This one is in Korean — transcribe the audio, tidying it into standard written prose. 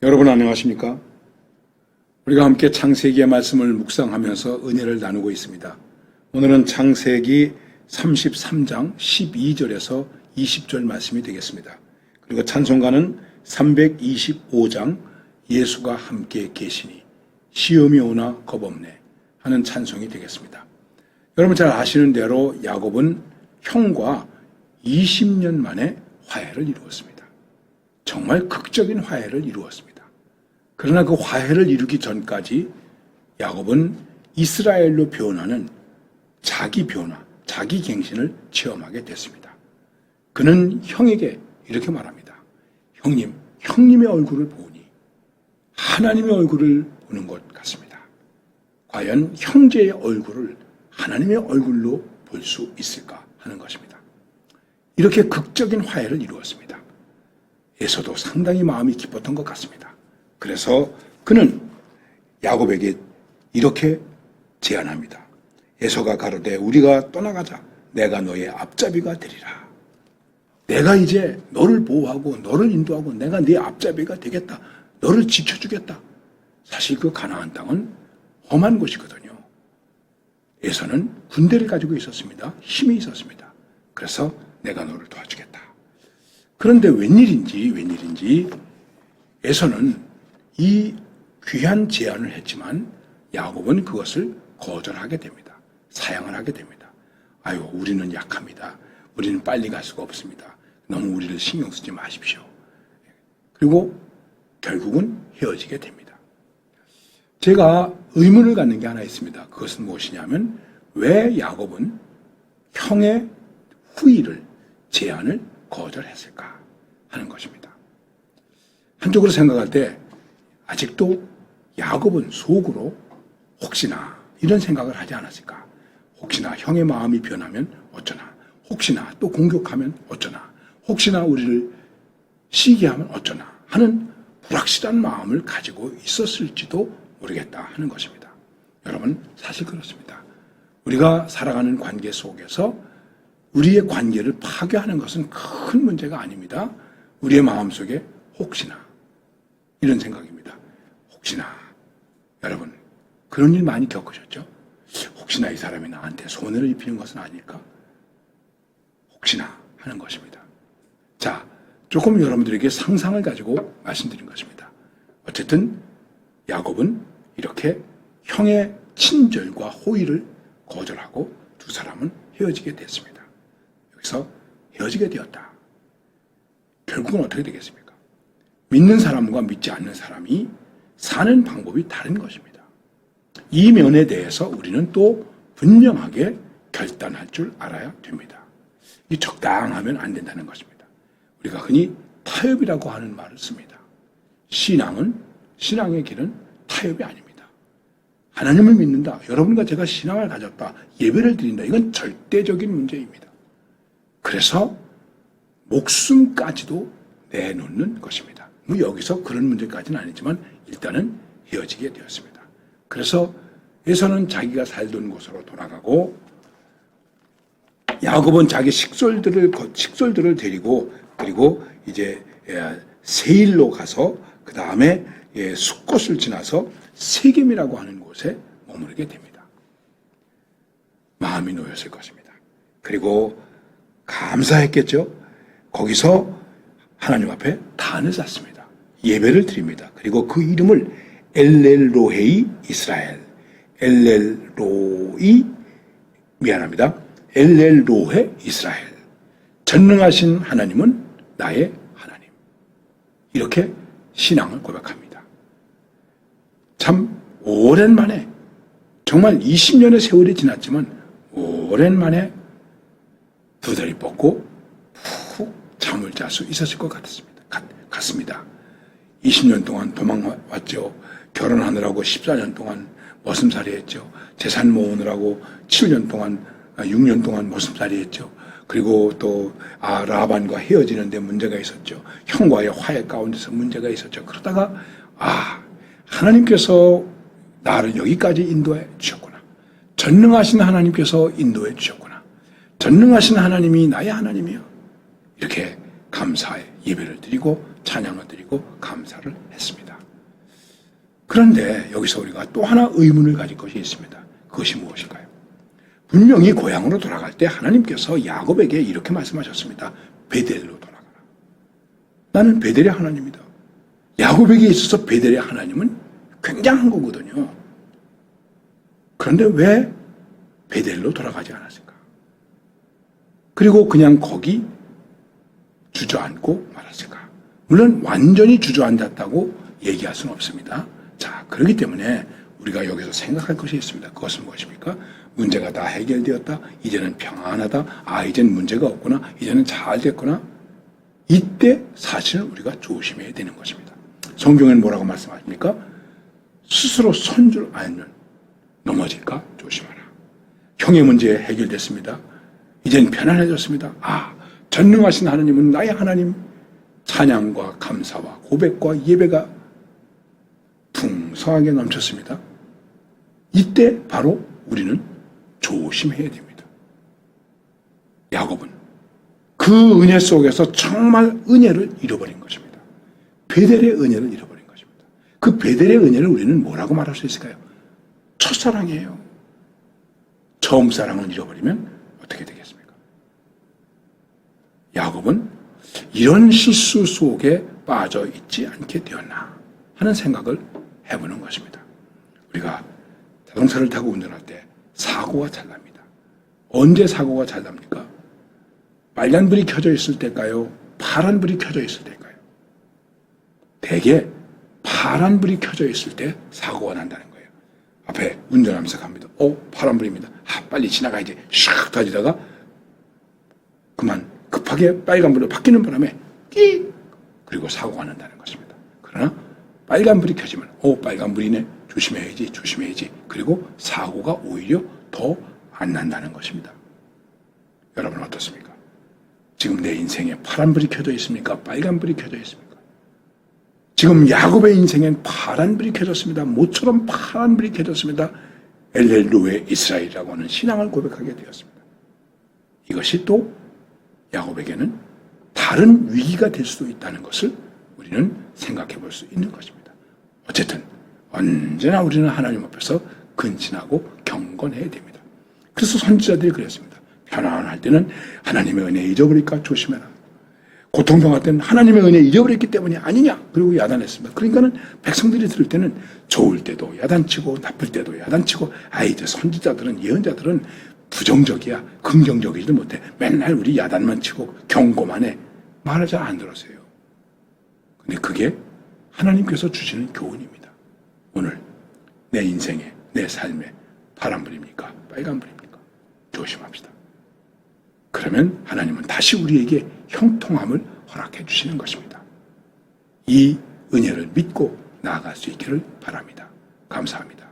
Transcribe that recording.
여러분 안녕하십니까? 우리가 함께 창세기의 말씀을 묵상하면서 은혜를 나누고 있습니다. 오늘은 창세기 33장 12절에서 20절 말씀이 되겠습니다. 그리고 찬송가는 325장 예수가 함께 계시니 시험이 오나 겁없네 하는 찬송이 되겠습니다. 여러분 잘 아시는 대로 야곱은 형과 20년 만에 화해를 이루었습니다. 정말 극적인 화해를 이루었습니다. 그러나 그 화해를 이루기 전까지 야곱은 이스라엘로 변하는 자기 변화, 자기 갱신을 체험하게 됐습니다. 그는 형에게 이렇게 말합니다. 형님, 형님의 얼굴을 보니 하나님의 얼굴을 보는 것 같습니다. 과연 형제의 얼굴을 하나님의 얼굴로 볼 수 있을까 하는 것입니다. 이렇게 극적인 화해를 이루었습니다. 에서도 상당히 마음이 기뻤던 것 같습니다. 그래서 그는 야곱에게 이렇게 제안합니다. 에서가 가로되 우리가 떠나가자. 내가 너의 앞잡이가 되리라. 내가 이제 너를 보호하고 너를 인도하고 내가 네 앞잡이가 되겠다. 너를 지켜주겠다. 사실 그 가나안 땅은 험한 곳이거든요. 에서는 군대를 가지고 있었습니다. 힘이 있었습니다. 그래서 내가 너를 도와주겠다. 그런데 웬일인지 에서는 이 귀한 제안을 했지만 야곱은 그것을 거절하게 됩니다. 사양을 하게 됩니다. 아유, 우리는 약합니다. 우리는 빨리 갈 수가 없습니다. 너무 우리를 신경 쓰지 마십시오. 그리고 결국은 헤어지게 됩니다. 제가 의문을 갖는 게 하나 있습니다. 그것은 무엇이냐면 왜 야곱은 형의 후의를, 제안을 거절했을까 하는 것입니다. 한쪽으로 생각할 때 아직도 야곱은 속으로 혹시나 이런 생각을 하지 않았을까? 혹시나 형의 마음이 변하면 어쩌나? 혹시나 또 공격하면 어쩌나? 혹시나 우리를 시기하면 어쩌나? 하는 불확실한 마음을 가지고 있었을지도 모르겠다 하는 것입니다. 여러분, 사실 그렇습니다. 우리가 살아가는 관계 속에서 우리의 관계를 파괴하는 것은 큰 문제가 아닙니다. 우리의 마음속에 혹시나 이런 생각입니다. 혹시나 여러분 그런 일 많이 겪으셨죠? 혹시나 이 사람이 나한테 손해를 입히는 것은 아닐까? 혹시나 하는 것입니다. 자, 조금 여러분들에게 상상을 가지고 말씀드린 것입니다. 어쨌든 야곱은 이렇게 형의 친절과 호의를 거절하고 두 사람은 헤어지게 됐습니다. 여기서 헤어지게 되었다. 결국은 어떻게 되겠습니까? 믿는 사람과 믿지 않는 사람이 사는 방법이 다른 것입니다. 이 면에 대해서 우리는 또 분명하게 결단할 줄 알아야 됩니다. 이 적당하면 안 된다는 것입니다. 우리가 흔히 타협이라고 하는 말을 씁니다. 신앙의 길은 타협이 아닙니다. 하나님을 믿는다. 여러분과 제가 신앙을 가졌다. 예배를 드린다. 이건 절대적인 문제입니다. 그래서 목숨까지도 내놓는 것입니다. 뭐 여기서 그런 문제까지는 아니지만 일단은 헤어지게 되었습니다. 그래서 에서는 자기가 살던 곳으로 돌아가고 야곱은 자기 식솔들을 데리고 그리고 이제 세일로 가서 그 다음에 숫곳을 지나서 세겜이라고 하는 곳에 머무르게 됩니다. 마음이 놓였을 것입니다. 그리고 감사했겠죠. 거기서 하나님 앞에 단을 쌓습니다. 예배를 드립니다. 그리고 그 이름을 엘렐로헤이 이스라엘, 엘렐로헤 이스라엘. 전능하신 하나님은 나의 하나님. 이렇게 신앙을 고백합니다. 참 오랜만에, 정말 20년의 세월이 지났지만 오랜만에 두 다리 뻗고 푹 잠을 잘 수 있었을 것 같습니다. 20년 동안 도망왔죠. 결혼하느라고 14년 동안 머슴살이 했죠. 재산 모으느라고 6년 동안 머슴살이 했죠. 그리고 또 라반과 헤어지는데 문제가 있었죠. 형과의 화해 가운데서 문제가 있었죠. 그러다가 하나님께서 나를 여기까지 인도해 주셨구나. 전능하신 하나님께서 인도해 주셨구나. 전능하신 하나님이 나의 하나님이요. 이렇게 감사의 예배를 드리고 찬양을 드리고 감사를 했습니다. 그런데 여기서 우리가 또 하나 의문을 가질 것이 있습니다. 그것이 무엇일까요? 분명히 고향으로 돌아갈 때 하나님께서 야곱에게 이렇게 말씀하셨습니다. 베델로 돌아가라. 나는 베델의 하나님이다. 야곱에게 있어서 베델의 하나님은 굉장한 거거든요. 그런데 왜 베델로 돌아가지 않았을까? 그리고 그냥 거기 주저앉고 말았을까? 물론 완전히 주저앉았다고 얘기할 수는 없습니다. 자, 그렇기 때문에 우리가 여기서 생각할 것이 있습니다. 그것은 무엇입니까? 문제가 다 해결되었다. 이제는 평안하다. 아, 이제는 문제가 없구나. 이제는 잘 됐구나. 이때 사실은 우리가 조심해야 되는 것입니다. 성경에는 뭐라고 말씀하십니까? 스스로 선 줄 알면 넘어질까 조심하라. 형의 문제 해결됐습니다. 이젠 편안해졌습니다. 아, 전능하신 하나님은 나의 하나님. 찬양과 감사와 고백과 예배가 풍성하게 넘쳤습니다. 이때 바로 우리는 조심해야 됩니다. 야곱은 그 은혜 속에서 정말 은혜를 잃어버린 것입니다. 베델의 은혜를 잃어버린 것입니다. 그 베델의 은혜를 우리는 뭐라고 말할 수 있을까요? 첫사랑이에요. 처음 사랑을 잃어버리면 어떻게 되겠습니까? 야곱은 이런 실수 속에 빠져 있지 않게 되었나 하는 생각을 해보는 것입니다. 우리가 자동차를 타고 운전할 때 사고가 잘 납니다. 언제 사고가 잘 납니까? 빨간불이 켜져 있을 때일까요? 파란불이 켜져 있을 때일까요? 대개 파란불이 켜져 있을 때 사고가 난다는 거예요. 앞에 운전하면서 갑니다. 파란불입니다. 빨리 지나가야지. 샥 터지다가 그만 급하게 빨간불로 바뀌는 바람에 끼 그리고 사고가 난다는 것입니다. 그러나 빨간불이 켜지면 빨간불이네. 조심해야지. 그리고 사고가 오히려 더 안 난다는 것입니다. 여러분 어떻습니까? 지금 내 인생에 파란불이 켜져 있습니까? 빨간불이 켜져 있습니까? 지금 야곱의 인생엔 파란불이 켜졌습니다. 모처럼 파란불이 켜졌습니다. 엘렐로에 이스라엘이라고 하는 신앙을 고백하게 되었습니다. 이것이 또 야곱에게는 다른 위기가 될 수도 있다는 것을 우리는 생각해 볼 수 있는 것입니다. 어쨌든 언제나 우리는 하나님 앞에서 근신하고 경건해야 됩니다. 그래서 선지자들이 그랬습니다. 편안할 때는 하나님의 은혜 잊어버릴까 조심해라. 고통당할 때는 하나님의 은혜 잊어버렸기 때문이 아니냐. 그리고 야단했습니다. 그러니까는 백성들이 들을 때는 좋을 때도 야단치고 나쁠 때도 야단치고 이제 선지자들은 예언자들은 부정적이야. 긍정적이지도 못해. 맨날 우리 야단만 치고 경고만 해. 말을 잘 안 들었어요. 근데 그게 하나님께서 주시는 교훈입니다. 오늘 내 인생에 내 삶에 파란불입니까? 빨간불입니까? 조심합시다. 그러면 하나님은 다시 우리에게 형통함을 허락해 주시는 것입니다. 이 은혜를 믿고 나아갈 수 있기를 바랍니다. 감사합니다.